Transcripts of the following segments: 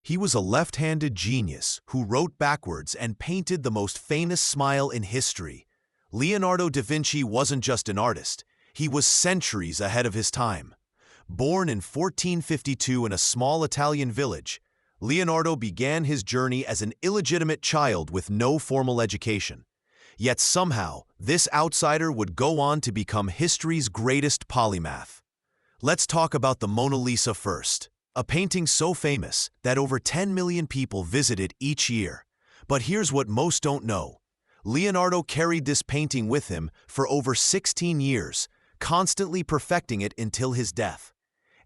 He was a left-handed genius who wrote backwards and painted the most famous smile in history. Leonardo da Vinci wasn't just an artist, he was centuries ahead of his time. Born in 1452 in a small Italian village, Leonardo began his journey as an illegitimate child with no formal education. Yet somehow, this outsider would go on to become history's greatest polymath. Let's talk about the Mona Lisa first, a painting so famous that over 10 million people visit it each year. But here's what most don't know. Leonardo carried this painting with him for over 16 years, constantly perfecting it until his death.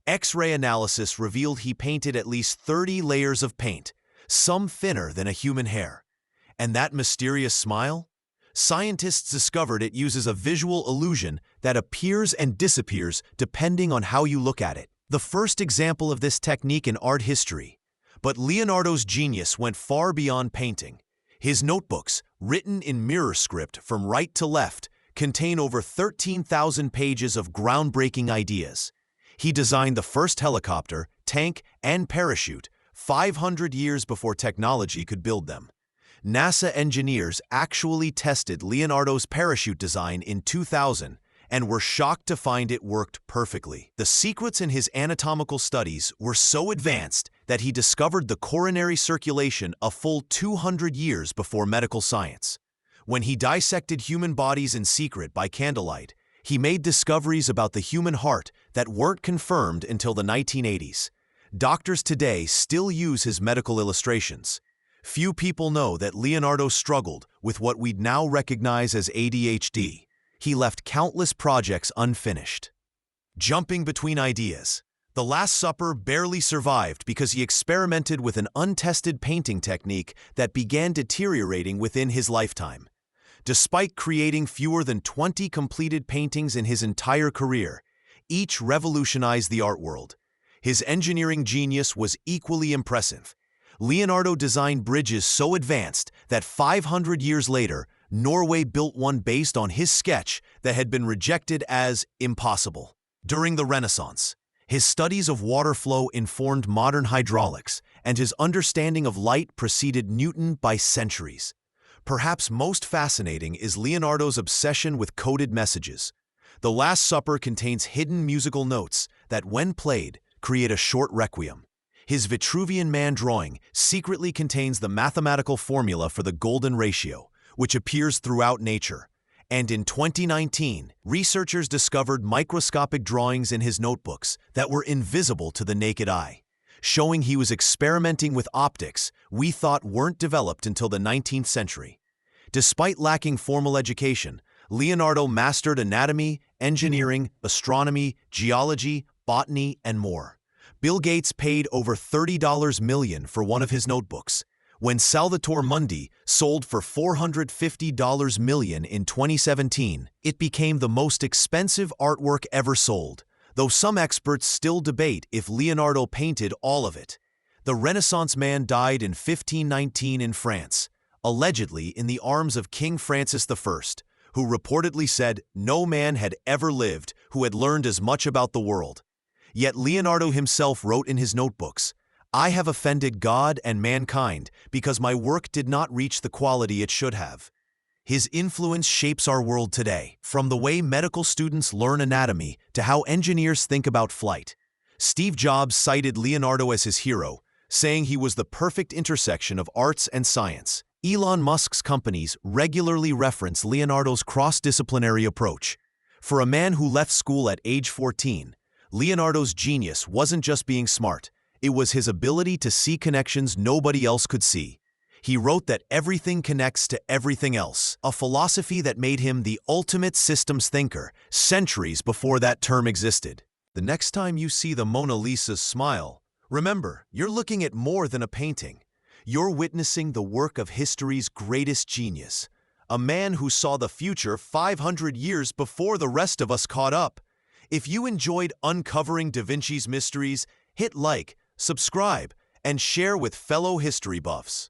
X-ray analysis revealed he painted at least 30 layers of paint, some thinner than a human hair. And that mysterious smile? Scientists discovered it uses a visual illusion that appears and disappears depending on how you look at it. The first example of this technique in art history. But Leonardo's genius went far beyond painting. His notebooks, written in mirror script from right to left, contain over 13,000 pages of groundbreaking ideas. He designed the first helicopter, tank, and parachute 500 years before technology could build them. NASA engineers actually tested Leonardo's parachute design in 2000 and were shocked to find it worked perfectly. The secrets in his anatomical studies were so advanced that he discovered the coronary circulation a full 200 years before medical science. When he dissected human bodies in secret by candlelight, he made discoveries about the human heart that weren't confirmed until the 1980s. Doctors today still use his medical illustrations. Few people know that Leonardo struggled with what we'd now recognize as ADHD. He left countless projects unfinished. Jumping between ideas. The Last Supper barely survived because he experimented with an untested painting technique that began deteriorating within his lifetime. Despite creating fewer than 20 completed paintings in his entire career, each revolutionized the art world. His engineering genius was equally impressive. Leonardo designed bridges so advanced that 500 years later, Norway built one based on his sketch that had been rejected as impossible. During the Renaissance, his studies of water flow informed modern hydraulics, and his understanding of light preceded Newton by centuries. Perhaps most fascinating is Leonardo's obsession with coded messages. The Last Supper contains hidden musical notes that, when played, create a short requiem. His Vitruvian Man drawing secretly contains the mathematical formula for the golden ratio, which appears throughout nature. And in 2019, researchers discovered microscopic drawings in his notebooks that were invisible to the naked eye, showing he was experimenting with optics we thought weren't developed until the 19th century. Despite lacking formal education, Leonardo mastered anatomy, engineering, astronomy, geology, botany, and more. Bill Gates paid over $30 million for one of his notebooks. When Salvator Mundi sold for $450 million in 2017, it became the most expensive artwork ever sold, though some experts still debate if Leonardo painted all of it. The Renaissance man died in 1519 in France, allegedly in the arms of King Francis I, who reportedly said no man had ever lived who had learned as much about the world. Yet Leonardo himself wrote in his notebooks, "I have offended God and mankind because my work did not reach the quality it should have." His influence shapes our world today, from the way medical students learn anatomy to how engineers think about flight. Steve Jobs cited Leonardo as his hero, saying he was the perfect intersection of arts and science. Elon Musk's companies regularly reference Leonardo's cross-disciplinary approach. For a man who left school at age 14, Leonardo's genius wasn't just being smart, it was his ability to see connections nobody else could see. He wrote that everything connects to everything else, a philosophy that made him the ultimate systems thinker, centuries before that term existed. The next time you see the Mona Lisa's smile, remember, you're looking at more than a painting. You're witnessing the work of history's greatest genius, a man who saw the future 500 years before the rest of us caught up. If you enjoyed uncovering Da Vinci's mysteries, hit like, subscribe, and share with fellow history buffs.